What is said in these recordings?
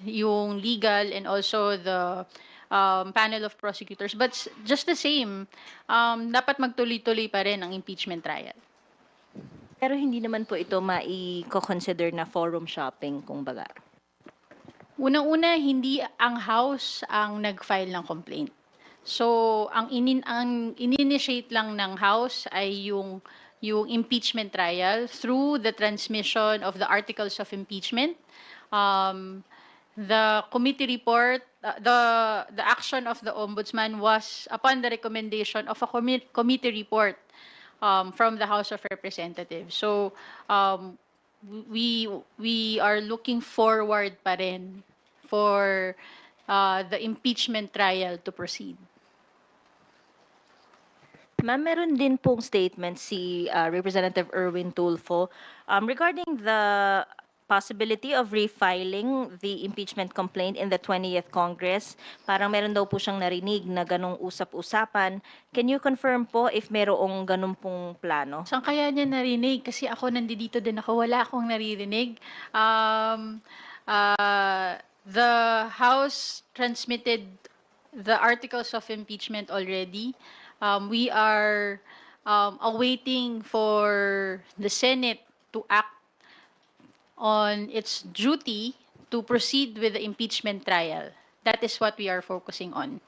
yung legal and also the panel of prosecutors. But just the same, dapat magtuloy-tuloy pa rin ang impeachment trial. Pero hindi naman po ito mai-consider na forum shopping, kumbaga. Unang-una, hindi ang House ang nag-file ng complaint. So, ang in-initiate lang ng House ay yung impeachment trial through the transmission of the articles of impeachment. The committee report, the action of the ombudsman was upon the recommendation of a committee report from the House of Representatives. So, we are looking forward pa rin for the impeachment trial to proceed. Ma'am, meron din pong statement si Representative Erwin Tulfo regarding the possibility of refiling the impeachment complaint in the 20th Congress. Parang meron daw po siyang narinig na ganong usap-usapan. Can you confirm po if merong ganun pong plano? Saan kaya niya narinig? Kasi ako nandito din ako, wala akong naririnig. The House transmitted the articles of impeachment already. We are awaiting for the Senate to act on its duty to proceed with the impeachment trial. That is what we are focusing on.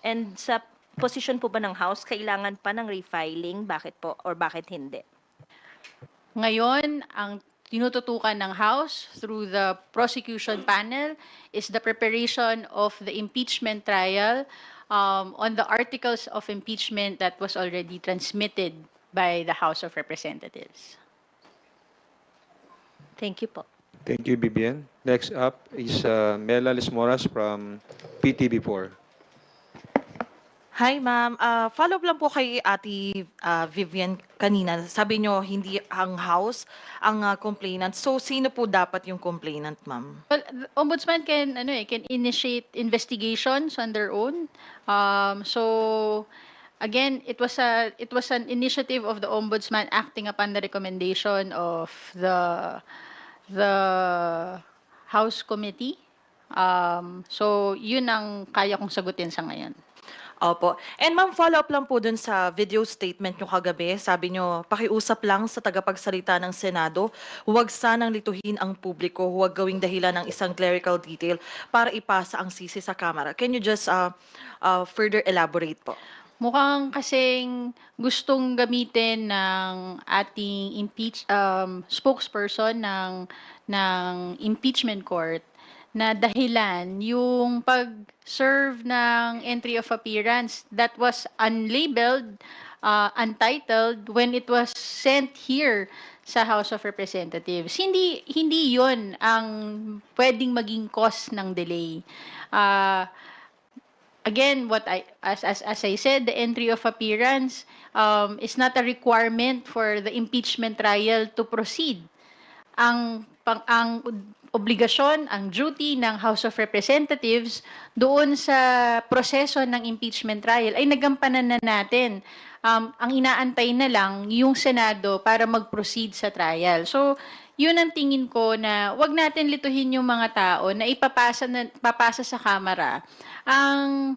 And sa posisyon po ba ng House, kailangan pa ng refiling? Bakit po or bakit hindi? Ngayon, ang tinututukan ng House through the prosecution panel is the preparation of the impeachment trial on the articles of impeachment that was already transmitted by the House of Representatives. Thank you po. Thank you, Bibian. Next up is Mela Lismoras from PTV4. Hi, ma'am. Follow up lang po kay Ate Vivian kanina. Sabi nyo, hindi ang House ang complainant. So, sino po dapat yung complainant, ma'am? Well, the ombudsman can can initiate investigations on their own. So again, it was an initiative of the ombudsman acting upon the recommendation of the House committee. So yun ang kaya kong sagutin sa ngayon. Opo. And ma'am, follow up lang po dun sa video statement nyo kagabi. Sabi nyo, pakiusap lang sa tagapagsalita ng Senado, huwag sanang lituhin ang publiko, huwag gawing dahilan ng isang clerical detail para ipasa ang sisi sa Kamara. Can you just further elaborate po? Mukhang kasing gustong gamitin ng ating spokesperson ng impeachment court na dahilan yung pag-serve ng entry of appearance that was unlabeled, untitled when it was sent here sa House of Representatives. Hindi 'yon ang pwedeng maging cause ng delay. Again, as I said, the entry of appearance is not a requirement for the impeachment trial to proceed. Ang obligasyon, ang duty ng House of Representatives doon sa proseso ng impeachment trial ay nagampanan na natin. Ang inaantay na lang yung Senado para mag-proceed sa trial. So, yun ang tingin ko na wag natin lituhin yung mga tao na papasa sa Kamara ang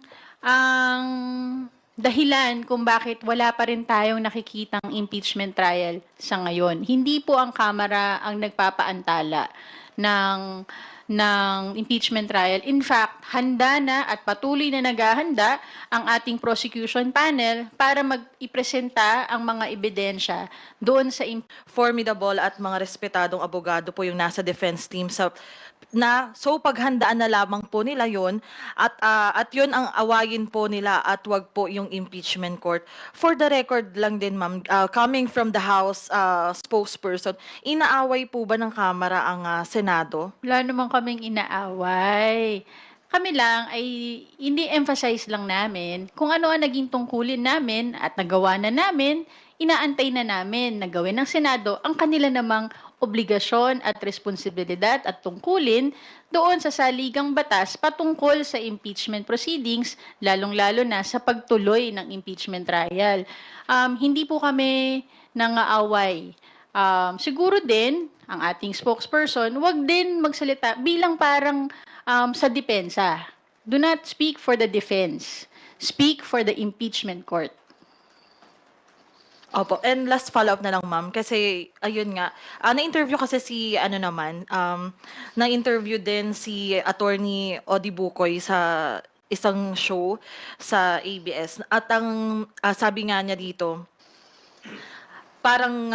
dahilan kung bakit wala pa rin tayong nakikitang impeachment trial sa ngayon. Hindi po ang Kamara ang nagpapaantala ng impeachment trial. In fact, handa na at patuloy na naghahanda ang ating prosecution panel para mag-ipresenta ang mga ebidensya doon sa Formidable at mga respetadong abogado po yung nasa defense team so paghandaan na lamang po nila yon at yon ang awayin po nila at wag po yung impeachment court. For the record lang din ma'am, coming from the House spokesperson, inaaway po ba ng Kamara ang Senado? Wala naman kaming inaaway. Kami lang ay ini-emphasize lang namin kung ano ang naging tungkulin namin at nagawa na namin, inaantay na namin na gawin ng Senado ang kanila namang obligasyon at responsibilidad at tungkulin doon sa saligang batas patungkol sa impeachment proceedings, lalong-lalo na sa pagtuloy ng impeachment trial. Hindi po kami nangaaway. Siguro din, ang ating spokesperson, wag din magsalita bilang parang sa depensa. Do not speak for the defense. Speak for the impeachment court. Opo. And last follow-up na lang, ma'am. Kasi, ayun nga, na-interview kasi si, ano naman, na-interview din si Attorney Odi Bukoy sa isang show sa ABS. At ang sabi nga niya dito, parang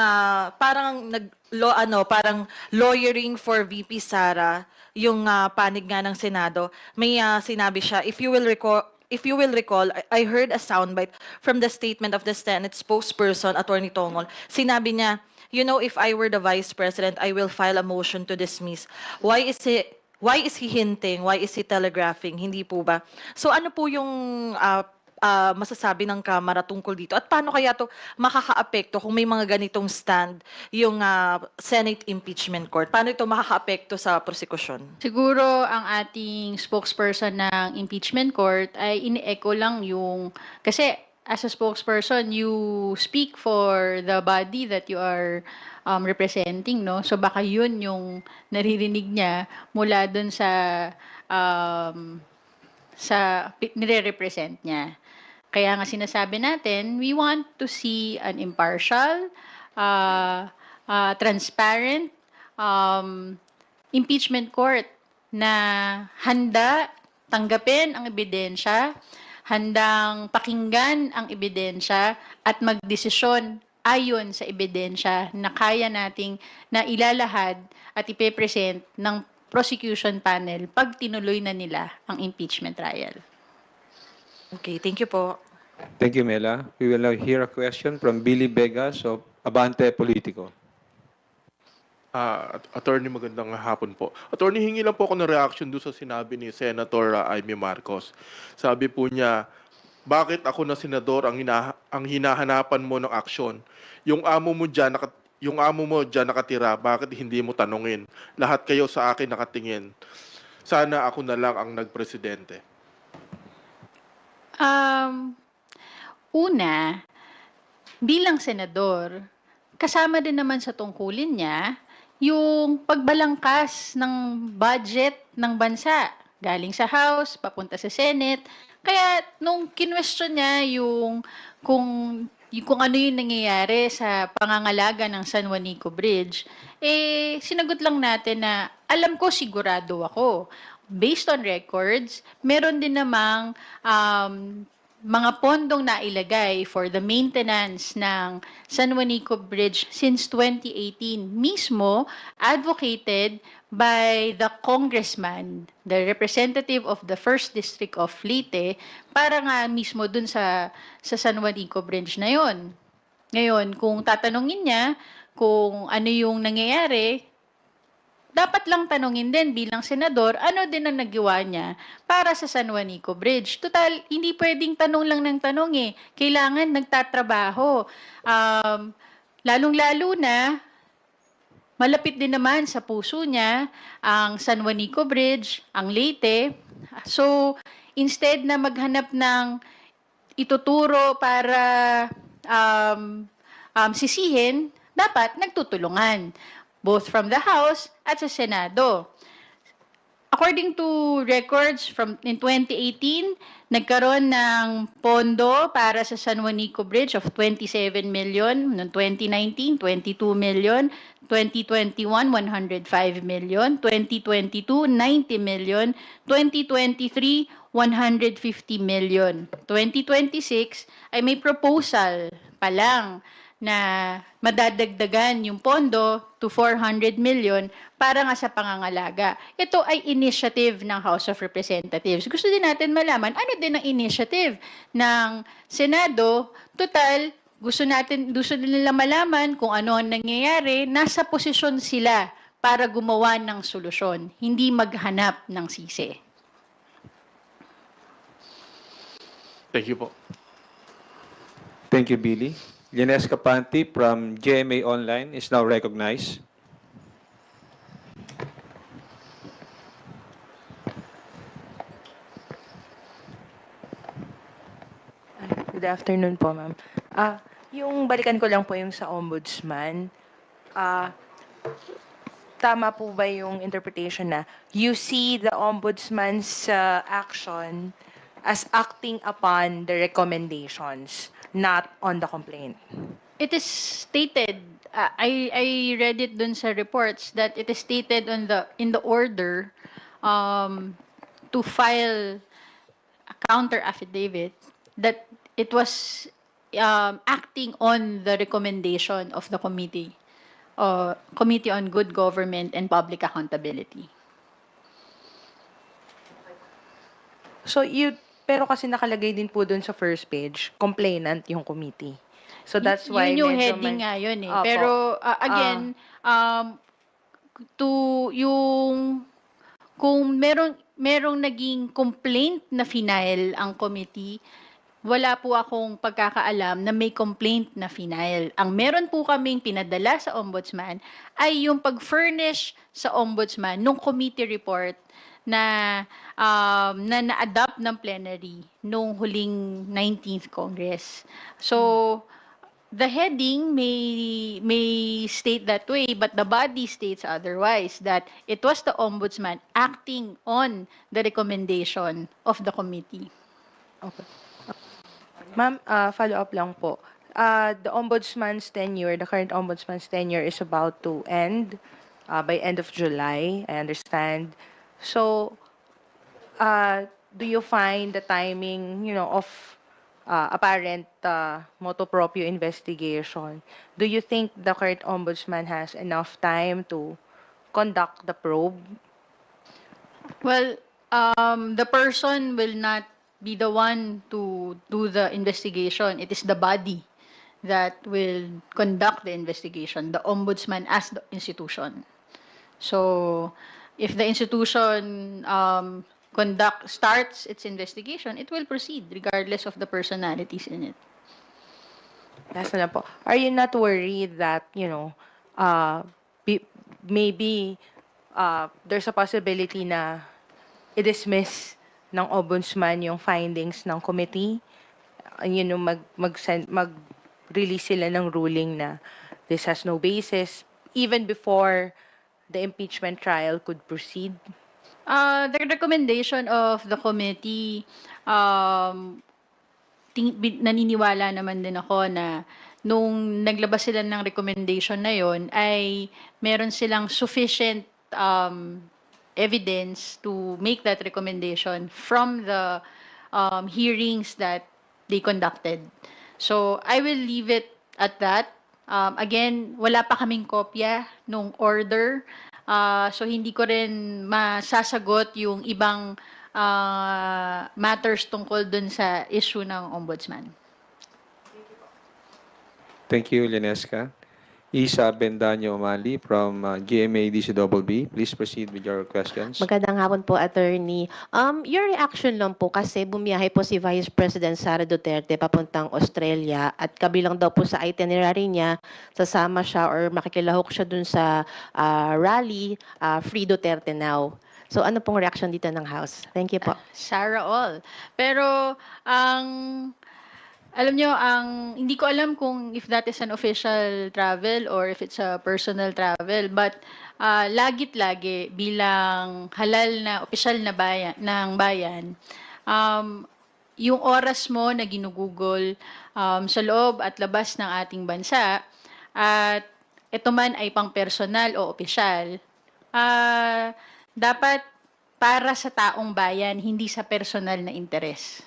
lawyering for VP Sara yung panig nga ng Senado. May sinabi siya, if you will recall, I heard a soundbite from the statement of the Senate spokesperson, Attorney Tongol. Sinabi niya, if I were the Vice President, I will file a motion to dismiss. Why is he hinting? Why is he telegraphing? Hindi po ba? So ano po yung masasabi ng Kamara tungkol dito? At paano kaya to makakaapekto kung may mga ganitong stand yung Senate Impeachment Court? Paano ito makakaapekto sa prosekusyon? Siguro ang ating spokesperson ng impeachment court ay ini-echo lang yung, kasi as a spokesperson, you speak for the body that you are representing, no? So baka yun yung naririnig niya mula dun nire-represent niya. Kaya nga sinasabi natin, we want to see an impartial, transparent, impeachment court na handa tanggapin ang ebidensya, handang pakinggan ang ebidensya at magdesisyon ayon sa ebidensya na kaya nating na ilalahad at ipepresent ng prosecution panel pag tinuloy na nila ang impeachment trial. Okay, thank you po. Thank you, Mela. We will now hear a question from Billy Vegas of Abante Politico. Attorney, magandang hapon po. Attorney, hingi lang po ako ng reaction doon sa sinabi ni Senator Amy Marcos. Sabi po niya, bakit ako na senador ang hinahanapan mo ng aksyon? Yung amo mo dyan nakatira, bakit hindi mo tanungin? Lahat kayo sa akin nakatingin. Sana ako na lang ang nagpresidente. Una, bilang senador, kasama din naman sa tungkulin niya yung pagbalangkas ng budget ng bansa. Galing sa House, papunta sa Senate. Kaya nung kinwestiyon niya kung ano yung nangyayari sa pangangalaga ng San Juanico Bridge, sinagot lang natin na alam ko, sigurado ako. Based on records, meron din namang mga pondong nailagay for the maintenance ng San Juanico Bridge since 2018, mismo advocated by the congressman, the representative of the 1st District of Leyte, para nga mismo dun sa San Juanico Bridge na yon. Ngayon, kung tatanungin niya kung ano yung nangyayari, dapat lang tanungin din bilang senador, ano din ang nagawa niya para sa San Juanico Bridge. Total, hindi pwedeng tanong lang ng tanong eh. Kailangan nagtatrabaho. Lalong-lalo na, malapit din naman sa puso niya ang San Juanico Bridge, ang Leyte. So, instead na maghanap ng ituturo para sisihin, dapat nagtutulungan, both from the House at sa Senado. According to records in 2018, nagkaroon ng pondo para sa San Juanico Bridge of 27 million, noong 2019, 22 million, 2021, 105 million, 2022, 90 million, 2023, 150 million. 2026 ay may proposal pa lang na madadagdagan yung pondo to 400 million para nga sa pangangalaga. Ito ay initiative ng House of Representatives. Gusto din natin malaman, ano din ang initiative ng Senado? Total, gusto din nila malaman kung ano ang nangyayari, nasa posisyon sila para gumawa ng solusyon, hindi maghanap ng sisi. Thank you po. Thank you, Billy. Lines Capanti from GMA Online is now recognized. Good afternoon po, ma'am. Yung balikan ko lang po yung sa ombudsman. tama po ba yung interpretation na you see the ombudsman's action as acting upon the recommendations, not on the complaint? It is stated, I read it dun sa reports that it is stated in the order to file a counter affidavit that it was acting on the recommendation of the Committee on Good Government and Public Accountability. So, pero kasi nakalagay din po dun sa first page, complainant yung committee. So, that's why Yun yung medyo heading nga yun eh. Opo. Pero again, kung merong naging complaint na final ang committee, wala po akong pagkakaalam na may complaint na final. Ang meron po kaming pinadala sa ombudsman ay yung pag-furnish sa ombudsman nung committee report na na-adapt ng plenary nung huling 19th Congress. So, the heading may state that way, but the body states otherwise, that it was the ombudsman acting on the recommendation of the committee. Okay. Ma'am, follow-up lang po. The ombudsman's tenure, the current ombudsman's tenure is about to end by end of July, I understand. So, do you find the timing, of apparent motu proprio investigation? Do you think the current ombudsman has enough time to conduct the probe? Well, the person will not be the one to do the investigation. It is the body that will conduct the investigation, the ombudsman as the institution. So, if the institution starts its investigation, it will proceed regardless of the personalities in it. Last na lang po. Are you not worried that, maybe there's a possibility na i-dismiss ng ombudsman yung findings ng committee? Mag-release sila ng ruling na this has no basis even before the impeachment trial could proceed? The recommendation of the committee, naniniwala naman din ako na nung naglabas sila ng recommendation na yon ay meron silang sufficient evidence to make that recommendation from the hearings that they conducted. So I will leave it at that. Again, wala pa kaming kopya nung order. So hindi ko rin masasagot yung ibang matters tungkol dun sa issue ng ombudsman. Thank you, Lenesca. Isa Bendaño Umali from GMA DCBB. Please proceed with your questions. Magandang hapon po, Attorney. Your reaction lang po kasi bumiyahe po si Vice President Sara Duterte papuntang Australia at kabilang daw po sa itinerary niya, sasama siya or makikilahok siya dun sa rally, Free Duterte Now. So ano pong reaction dito ng House? Thank you po. Sarah all. Pero alam nyo, hindi ko alam kung if that is an official travel or if it's a personal travel, but lagit lagi bilang halal na opisyal na bayan, yung oras mo na ginugugol sa loob at labas ng ating bansa, at ito man ay pang personal o opisyal, dapat para sa taong bayan, hindi sa personal na interes.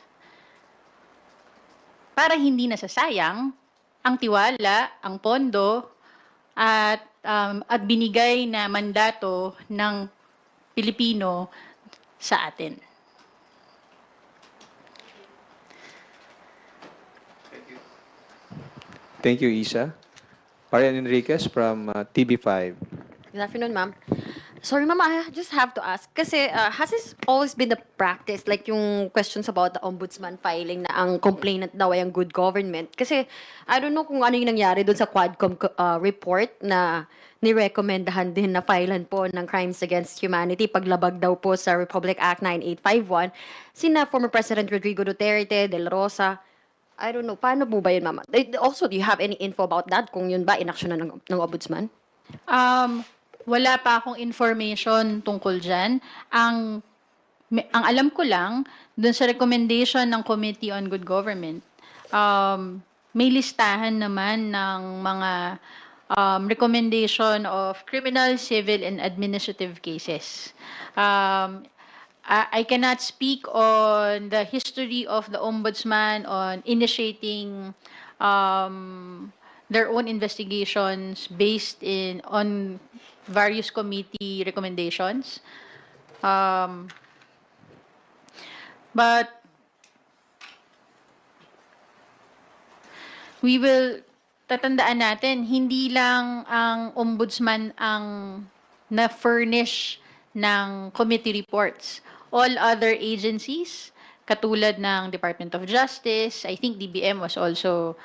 Para hindi nasasayang ang tiwala, ang pondo, at binigay na mandato ng Pilipino sa atin. Thank you, Isa. Marian Enriquez from TV5. Good afternoon, ma'am. Sorry, ma'am, I just have to ask. Kasi has this always been the practice, like yung questions about the ombudsman filing na ang complainant daw ay ang good government? Kasi I don't know kung ano yung nangyari doon sa Quadcom report na nirekomendahan din na filean po ng crimes against humanity paglabag daw po sa Republic Act 9851. Sina former President Rodrigo Duterte, De La Rosa. I don't know. Paano po ba yun, ma'am? Also, do you have any info about that? Kung yun ba, inaksyon na ng ombudsman? wala pa akong information tungkol dyan. Ang alam ko lang, dun sa recommendation ng Committee on Good Government, may listahan naman ng mga recommendation of criminal, civil, and administrative cases. I cannot speak on the history of the Ombudsman on initiating their own investigations based on various committee recommendations. But we will tatandaan natin, hindi lang ang ombudsman ang na-furnish ng committee reports. All other agencies, katulad ng Department of Justice, I think DBM was also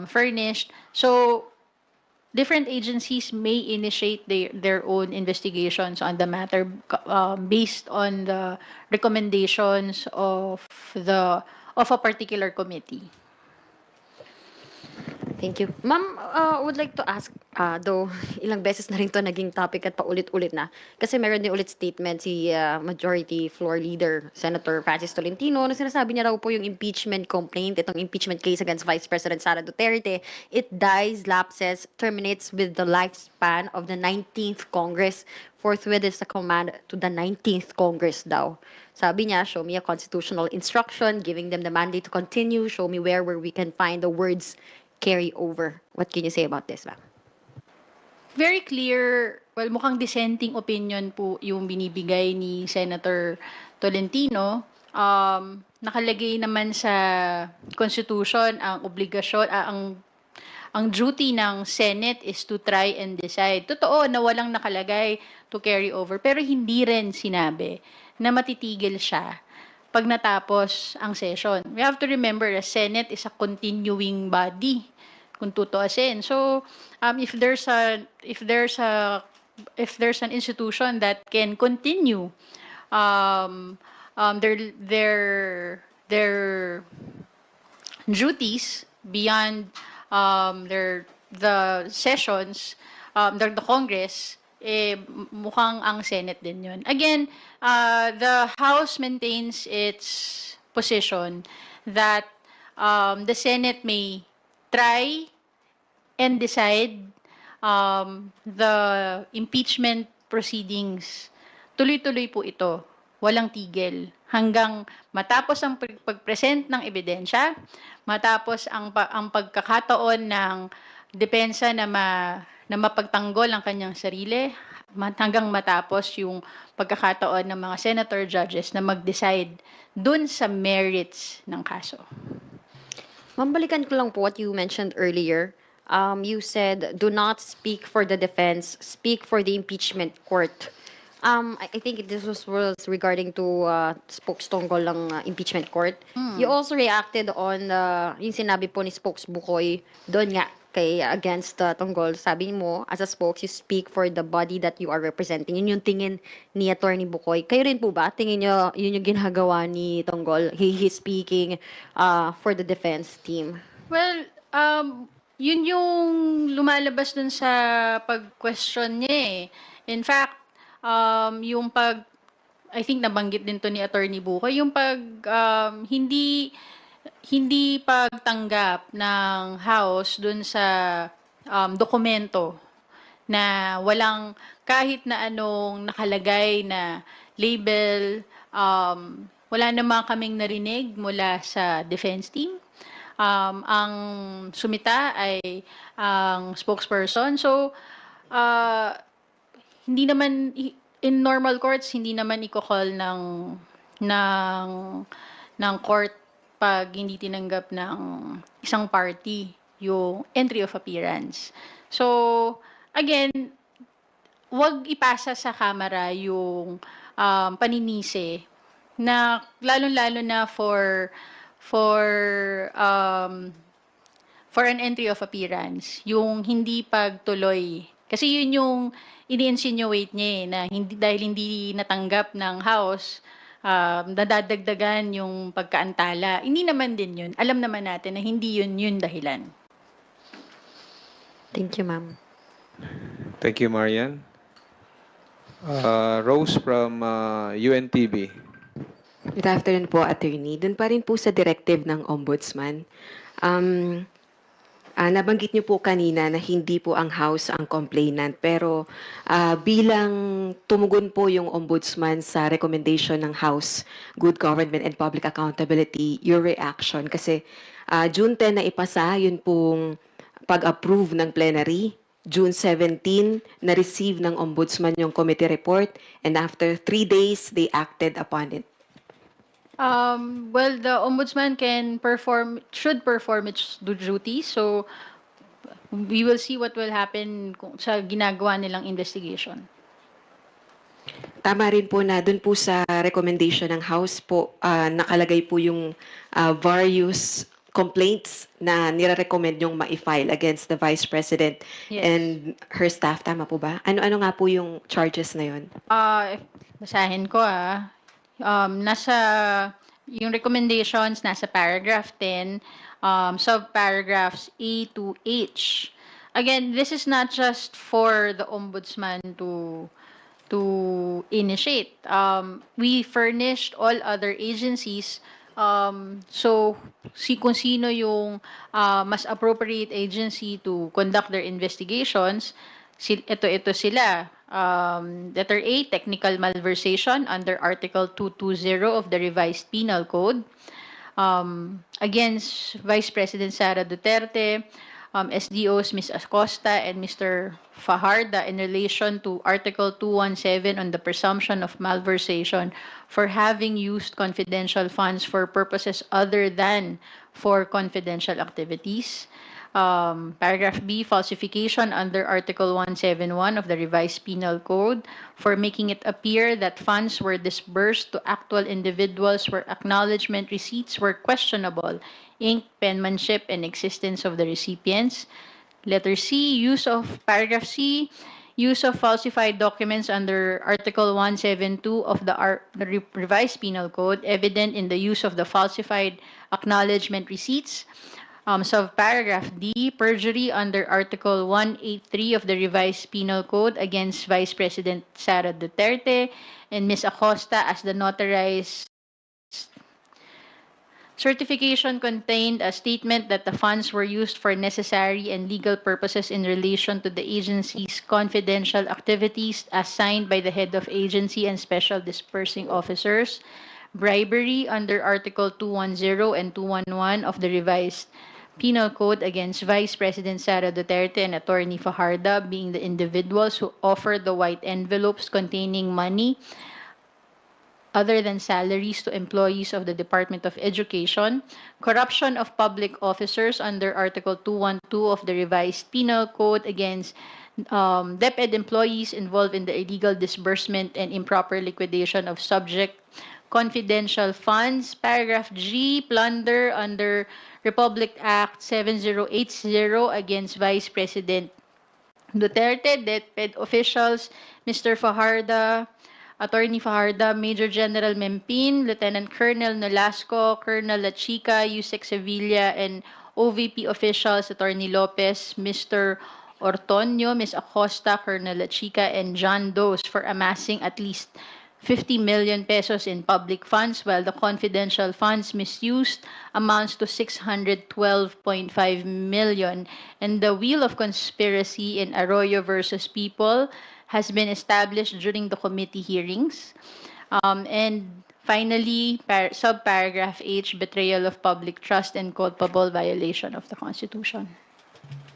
furnished. So, different agencies may initiate their own investigations on the matter based on the recommendations of a particular committee. Thank you. Ma'am, would like to ask, though ilang beses na rin to naging topic at paulit-ulit na, kasi meron din ulit statement si Majority Floor Leader, Senator Francis Tolentino, na sinasabi niya raw po yung impeachment complaint, itong impeachment case against Vice President Sara Duterte, it dies, lapses, terminates with the lifespan of the 19th Congress. Forthwith is the command to the 19th Congress daw. Sabi niya, show me a constitutional instruction, giving them the mandate to continue, show me where we can find the words carry over. What can you say about this, ma'am? Very clear, well, mukhang dissenting opinion po yung binibigay ni Senator Tolentino. Nakalagay naman sa Constitution ang obligasyon, ang duty ng Senate is to try and decide. Totoo na walang nakalagay to carry over, pero hindi rin sinabi na matitigil siya pag natapos ang session. We have to remember the Senate is a continuing body kung tutuusin. So, if there's an institution that can continue their duties beyond the sessions, the Congress, mukhang ang Senate din yun. Again, the House maintains its position that the Senate may try and decide the impeachment proceedings. Tuloy-tuloy po ito. Walang tigil. Hanggang matapos ang pag-present ng ebidensya, matapos ang pagkakataon ng depensa na mapagtanggol ang kanyang sarili, hanggang matapos yung pagkakataon ng mga senator judges na mag-decide dun sa merits ng kaso. Mambalikan ko lang po what you mentioned earlier. You said, do not speak for the defense, speak for the impeachment court. I think this was regarding to spokes tungkol ng impeachment court. You also reacted on yung sinabi po ni Spokes Bukoy doon nga kay against Tonggol. Sabi mo, as a spokes, you speak for the body that you are representing. Yun yung tingin ni Attorney Bukoy. Kayo rin po ba? Tingin nyo, yun yung ginagawa ni Tonggol? He's speaking for the defense team. Well, yun yung lumalabas dun sa pag-question niya eh. In fact, yung I think nabanggit din to ni Attorney Bukoy, yung hindi pagtanggap ng House dun sa dokumento na walang kahit na anong nakalagay na label, wala naman kaming narinig mula sa defense team. Ang sumita ay ang spokesperson. So, hindi naman, in normal courts, hindi naman i-call ng court pag hindi tinanggap ng isang party yung entry of appearance. So, again, wag ipasa sa kamera yung paninisi na lalong-lalo na for an entry of appearance, yung hindi pagtuloy. Kasi yun yung ini-insinuate niya na dahil hindi natanggap ng House, nadadagdagan yung pagkaantala. Hindi naman din yun. Alam naman natin na hindi yun dahilan. Thank you, ma'am. Thank you, Marian. Rose from UNTV. Good afternoon po, Attorney. Doon pa rin po sa directive ng Ombudsman. Um, nabanggit niyo po kanina na hindi po ang House ang complainant, pero bilang tumugon po yung Ombudsman sa recommendation ng House, Good Government and Public Accountability, your reaction? Kasi June 10 na ipasa, yun pong pag-approve ng plenary. June 17, na-receive ng Ombudsman yung committee report, and after 3 days, they acted upon it. Well, the ombudsman should perform its duty. So we will see what will happen sa ginagawa nilang investigation. Tama rin po na doon po sa recommendation ng House po, nakalagay po yung various complaints na nire-recommend yung ma-file against the Vice President Yes. and her staff. Tama po ba? Ano-ano nga po yung charges na yun? Basahin ko yung recommendations nasa paragraph 10, subparagraphs A to H. Again, this is not just for the ombudsman to initiate. We furnished all other agencies. So, kung sino yung mas appropriate agency to conduct their investigations, ito sila. Letter A, technical malversation under Article 220 of the Revised Penal Code. Against Vice President Sara Duterte, SDOs Ms. Acosta and Mr. Fajarda in relation to Article 217 on the presumption of malversation for having used confidential funds for purposes other than for confidential activities. Paragraph B, falsification under Article 171 of the Revised Penal Code for making it appear that funds were disbursed to actual individuals where acknowledgement receipts were questionable, ink, penmanship, and existence of the recipients. Letter C, Paragraph C, use of falsified documents under Article 172 of the Revised Penal Code, evident in the use of the falsified acknowledgement receipts. Subparagraph D, perjury under Article 183 of the Revised Penal Code against Vice President Sara Duterte and Ms. Acosta as the notarized certification contained a statement that the funds were used for necessary and legal purposes in relation to the agency's confidential activities as signed by the head of agency and special dispersing officers. Bribery under Article 210 and 211 of the Revised Penal Code against Vice President Sara Duterte and Attorney Fajarda being the individuals who offered the white envelopes containing money other than salaries to employees of the Department of Education. Corruption of public officers under Article 212 of the Revised Penal Code against DepEd employees involved in the illegal disbursement and improper liquidation of subject confidential funds. Paragraph G, plunder under Republic Act 7080 against Vice President Duterte, DepEd officials, Mr. Fajarda, Attorney Fajarda, Major General Mempin, Lieutenant Colonel Nolasco, Colonel Lachica, Yusek Sevilla, and OVP officials, Attorney Lopez, Mr. Ortonio, Ms. Acosta, Colonel Lachica, and John Does for amassing at least 50 million pesos in public funds, while the confidential funds misused amounts to 612.5 million. And the wheel of conspiracy in Arroyo versus People has been established during the committee hearings. And finally, subparagraph H, betrayal of public trust and culpable violation of the Constitution.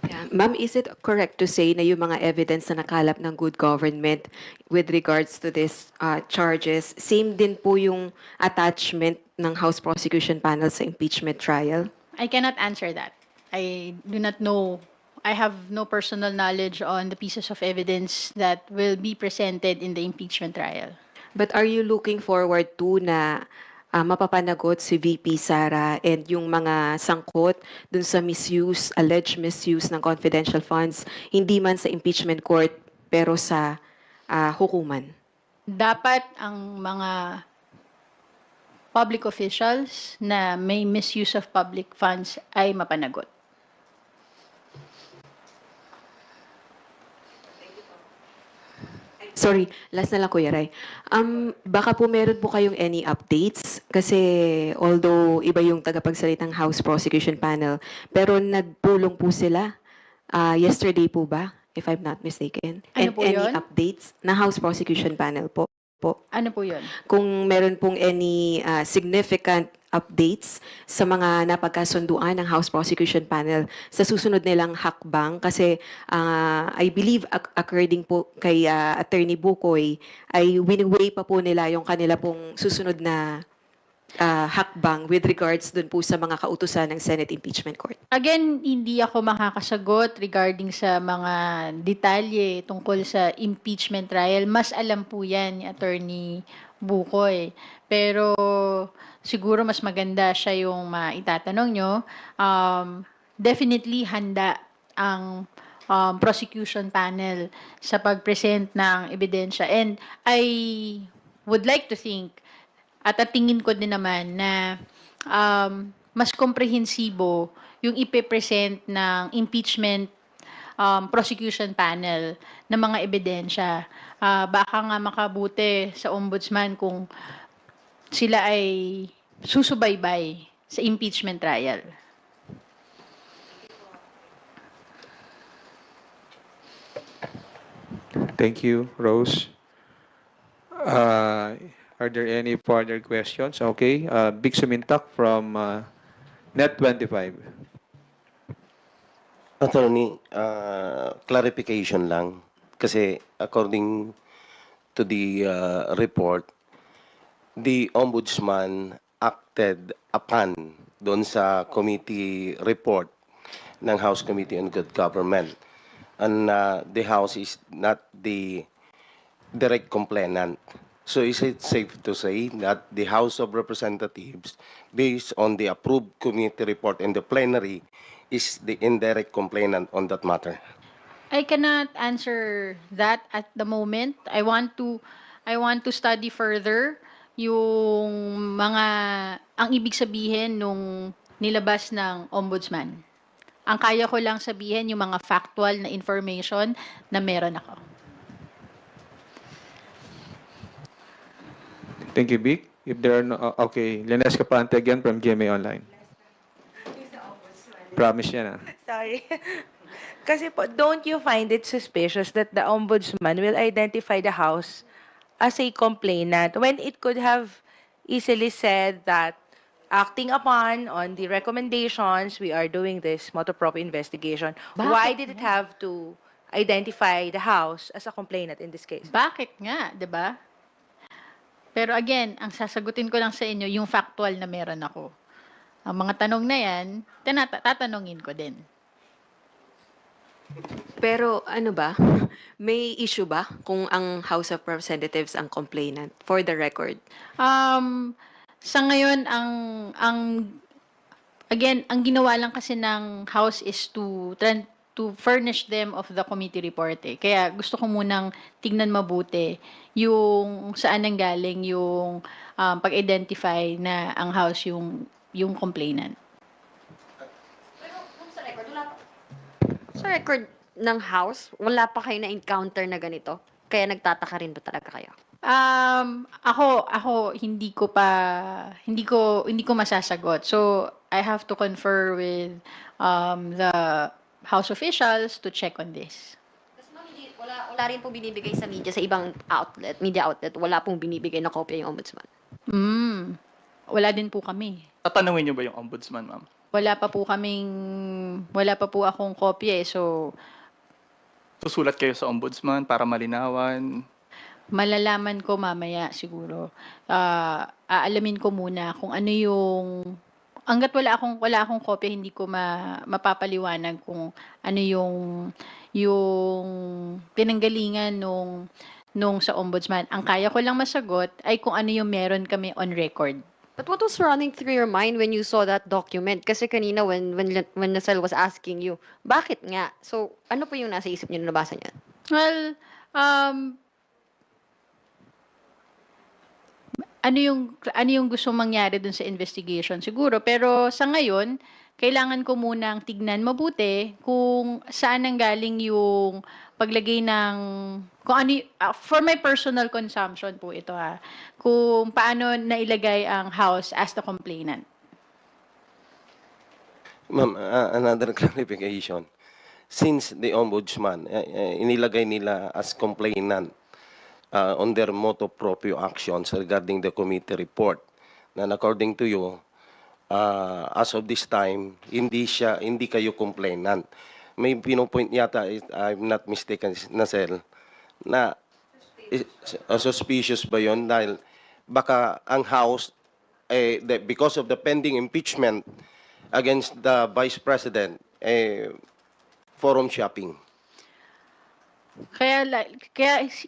Yeah. Ma'am, is it correct to say na yung mga evidence na nakalap ng good government with regards to this charges, same din po yung attachment ng House Prosecution Panel sa impeachment trial? I cannot answer that. I do not know. I have no personal knowledge on the pieces of evidence that will be presented in the impeachment trial. But are you looking forward to na mapapanagot si VP Sara and yung mga sangkot dun sa misuse, alleged misuse ng confidential funds, hindi man sa impeachment court, pero sa hukuman? Dapat ang mga public officials na may misuse of public funds ay mapanagot. Sorry, last na lang Kuya Ray. Baka po meron po kayong any updates kasi although iba yung tagapagsalitang House Prosecution Panel, pero nagpulong po sila yesterday po ba, if I'm not mistaken? Ano And po any yun? updates na House Prosecution Panel po? Ano po yun? Kung meron pong any significant updates sa mga napagkasunduan ng House Prosecution Panel sa susunod nilang hakbang kasi I believe according po kay Attorney Bukoy ay wini-weigh pa po nila yung kanila pong susunod na hakbang with regards dun po sa mga kautusan ng Senate Impeachment Court. Again, hindi ako makakasagot regarding sa mga detalye tungkol sa impeachment trial. Mas alam po yan ni Attorney Bukoy. Pero siguro mas maganda siya yung maitatanong nyo. Definitely handa ang prosecution panel sa pag-present ng ebidensya. And I would like to think, at tingin ko din naman na mas komprehensibo yung ipe-present ng impeachment prosecution panel ng mga ebidensya. Baka nga makabuti sa ombudsman kung sila ay susubaybay sa impeachment trial. Thank you, Rose. Are there any further questions? Okay. Big Sumintak from Net25. Attorney, clarification lang. Kasi according to the report, the ombudsman acted upon doon sa committee report ng House Committee on Good Government. And the House is not the direct complainant. So is it safe to say that the House of Representatives, based on the approved committee report in the plenary, is the indirect complainant on that matter? I cannot answer that at the moment. I want to study further yung ang ibig sabihin nung nilabas ng ombudsman. Ang kaya ko lang sabihin yung mga factual na information na meron ako. Thank you, Vic. If there are no, okay, Lenes Capante again from GMA Online. Promise yan. Sorry. Kasi po, don't you find it suspicious that the ombudsman will identify the House as a complainant when it could have easily said that acting upon on the recommendations, we are doing this motu proprio investigation. Why did it have to identify the House as a complainant in this case? Bakit nga, 'di ba? Pero again, ang sasagutin ko lang sa inyo yung factual na meron ako. Ang mga tanong na yan, tatanungin ko din. Pero ano ba? May issue ba kung ang House of Representatives ang complainant for the record? Sa ngayon, again, ang ginawa lang kasi ng House is to furnish them of the committee report. Kaya gusto ko munang tignan mabuti yung saan nanggaling yung pag-identify na ang House yung complainant. Pero kung sa record, sa record ng House, wala pa kayo na-encounter na ganito? Kaya nagtataka rin ba talaga kayo? Ako hindi ko masasagot. So I have to confer with the House officials to check on this. Kasi wala rin pong binibigay sa media, sa ibang media outlet, wala pong binibigay na kopya yung ombudsman. Wala din po kami. Tatanungin niyo ba yung ombudsman, ma'am? Wala pa po akong kopya so Susulat kayo sa ombudsman para malinawan? malalaman ko mamaya siguro. Aalamin ko muna kung ano yung hangga't wala akong kopya, hindi ko mapapaliwanag kung ano yung pinanggalingan nung sa ombudsman. Ang kaya ko lang masagot ay kung ano yung meron kami on record. But what was running through your mind when you saw that document? Kasi kanina when Nasel was asking you, bakit nga? So, ano po yung nasa isip niyo na nabasa niyo? Well, ano yung gusto mangyari dun sa investigation siguro. Pero sa ngayon, kailangan ko munang tignan mabuti kung saan nanggaling yung paglagay ng kung ano for my personal consumption po ito kung paano nailagay ang house as the complainant. Ma'am, another clarification. Since the ombudsman, inilagay nila as complainant on their motu proprio actions regarding the committee report, na according to you, as of this time, hindi kayo complainant. May pinopoint yata, if I'm not mistaken, Nasel, na suspicious ba yun? Dahil baka ang House, because of the pending impeachment against the Vice President, forum shopping. Kaya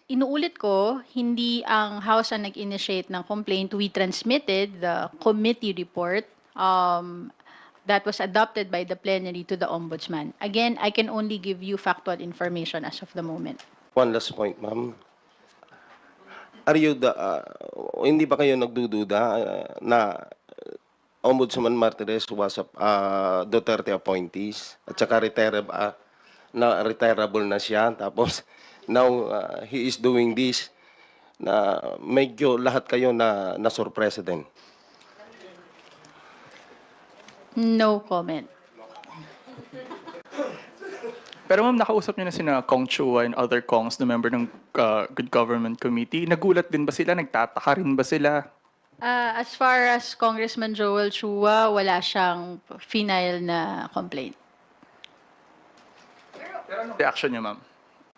inuulit ko, hindi ang House ang nag-initiate ng complaint. We transmitted the committee report that was adopted by the plenary to the Ombudsman. Again, I can only give you factual information as of the moment. One last point, ma'am. Hindi ba kayo nagdududa na Ombudsman Martires was Duterte appointees at saka retirable na siya, tapos now he is doing this, na medyo lahat kayo na surpresa din? No comment. Pero ma'am, nakausap niyo na sina Kong Chua and other Kongs na member ng Good Government Committee. Nagulat din ba sila? Nagtataka rin ba sila? As far as Congressman Joel Chua, wala siyang final na complaint. Pero ano reaction niya, ma'am?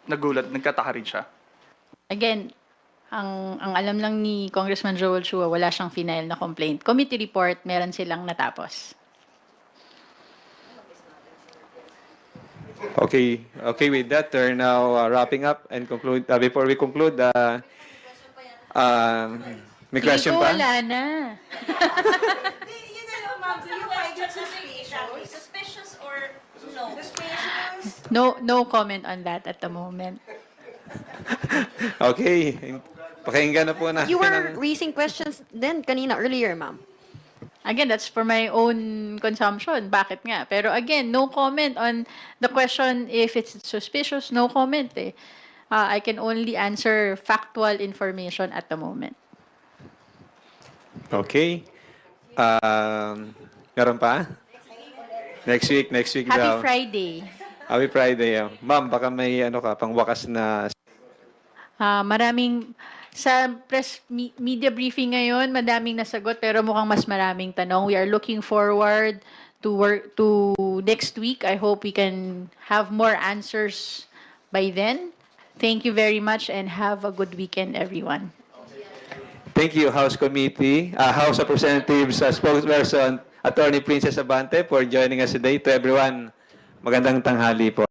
Nagulat, nagtataka rin siya. Again, ang alam lang ni Congressman Joel Chua, wala siyang final na complaint. Committee report, meron silang natapos. Okay, with that, we're now wrapping up and conclude. Before we conclude, may question Feeling ko pa? wala na. No comment on that at the moment. Okay, pakinggan na po natin. You were raising questions then kanina earlier, ma'am. Again, that's for my own consumption. Bakit nga? Pero again, no comment on the question if it's suspicious. No comment eh. I can only answer factual information at the moment. Okay. Meron pa? Next week Happy daw. Friday. Happy Friday. Ma'am, baka may pangwakas na. Maraming sa media briefing ngayon, madaming nasagot pero mukhang mas maraming tanong. We are looking forward to next week. I hope we can have more answers by then. Thank you very much and have a good weekend, everyone. Thank you, House Committee, House of Representatives spokesperson, Attorney Princess Abante, for joining us today. To everyone, magandang tanghali po.